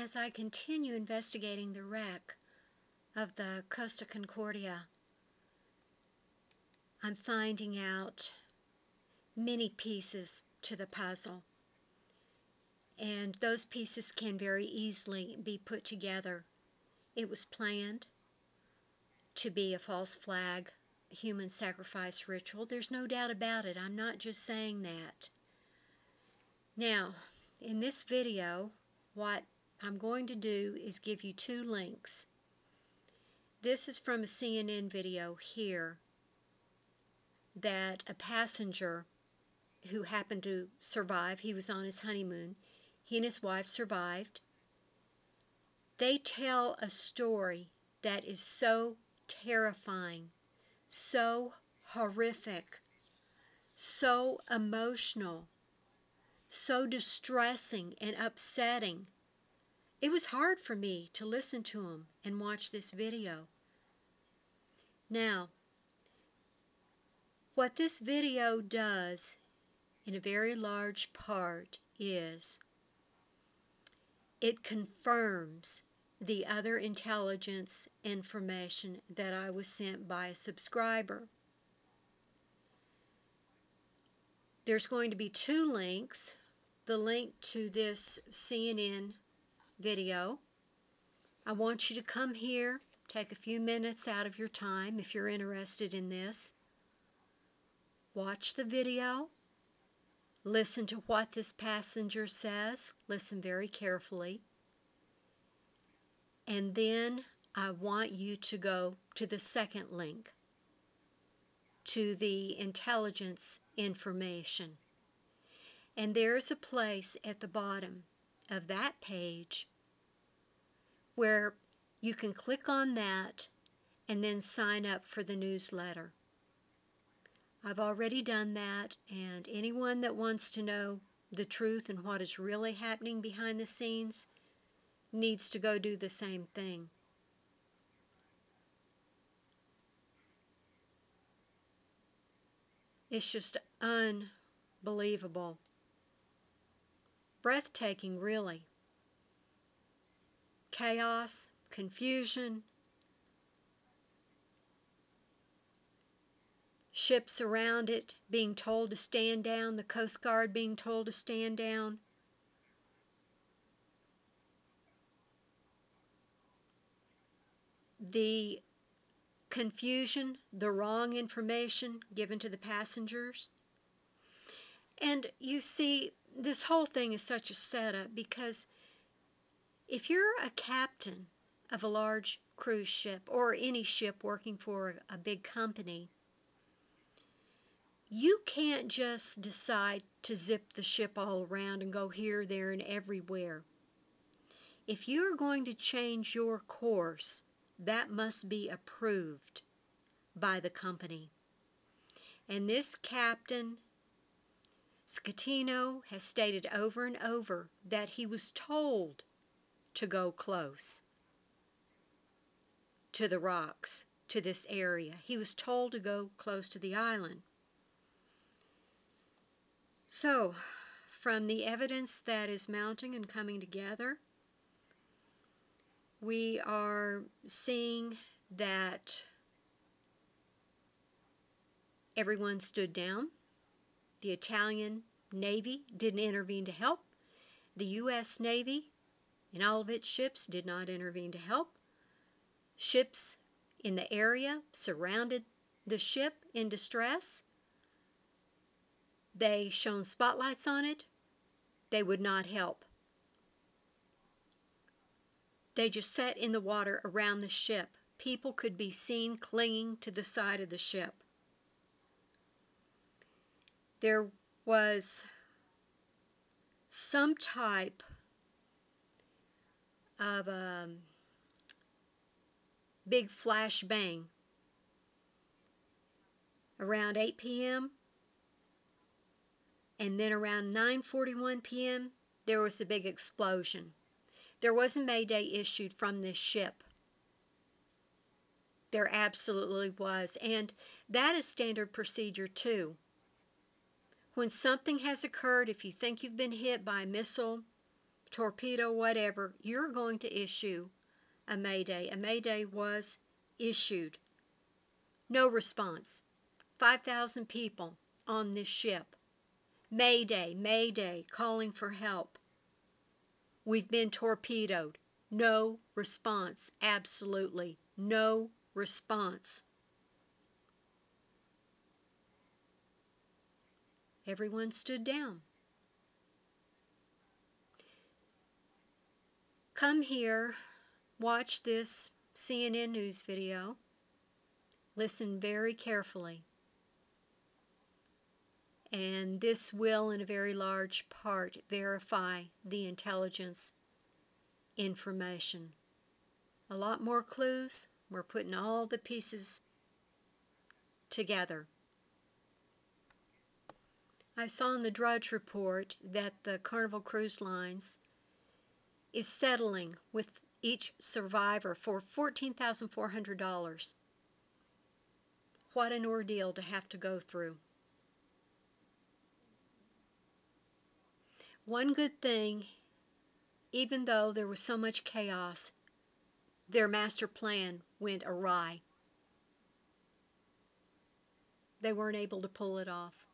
As I continue investigating the wreck of the Costa Concordia, I'm finding out many pieces to the puzzle, and those pieces can very easily be put together. It was planned to be a false flag human sacrifice ritual. There's no doubt about it. I'm not just saying that. Now, in this video, what I'm going to do is give you two links. This is from a CNN video here that a passenger who happened to survive, he was on his honeymoon, he and his wife survived. They tell a story that is so terrifying, so horrific, so emotional, so distressing and upsetting. It was hard for me to listen to him and watch this video. Now, what this video does in a very large part is it confirms the other intelligence information that I was sent by a subscriber. There's going to be two links. The link to this CNN video. I want you to come here, take a few minutes out of your time if you're interested in this. Watch the video. Listen to what this passenger says. Listen very carefully. And then I want you to go to the second link, to the intelligence information. And there's a place at the bottom of that page where you can click on that and then sign up for the newsletter. I've already done that, and anyone that wants to know the truth and what is really happening behind the scenes needs to go do the same thing. It's just unbelievable. Breathtaking, really. Chaos, confusion, ships around it being told to stand down, the Coast Guard being told to stand down. The confusion, the wrong information given to the passengers. And you see, this whole thing is such a setup because if you're a captain of a large cruise ship or any ship working for a big company, you can't just decide to zip the ship all around and go here, there, and everywhere. If you're going to change your course, that must be approved by the company. And this captain, Scatino, has stated over and over that he was told to go close to the rocks, to this area. He was told to go close to the island. So, from the evidence that is mounting and coming together, we are seeing that everyone stood down. The Italian Navy didn't intervene to help. The U.S. Navy, in all of its ships, did not intervene to help. Ships in the area surrounded the ship in distress. They shone spotlights on it. They would not help. They just sat in the water around the ship. People could be seen clinging to the side of the ship. There was some type of a big flash bang around 8 p.m. and then around 9:41 p.m. there was a big explosion. There was a mayday issued from this ship. There absolutely was, and that is standard procedure too. When something has occurred, if you think you've been hit by a missile, torpedo, whatever, you're going to issue a mayday. A mayday was issued. No response. 5,000 people on this ship. Mayday, mayday, calling for help. We've been torpedoed. No response. Absolutely no response. Everyone stood down. Come here, watch this CNN news video. Listen very carefully. And this will, in a very large part, verify the intelligence information. A lot more clues. We're putting all the pieces together. I saw in the Drudge Report that the Carnival Cruise Lines is settling with each survivor for $14,400. What an ordeal to have to go through. One good thing, even though there was so much chaos, their master plan went awry. They weren't able to pull it off.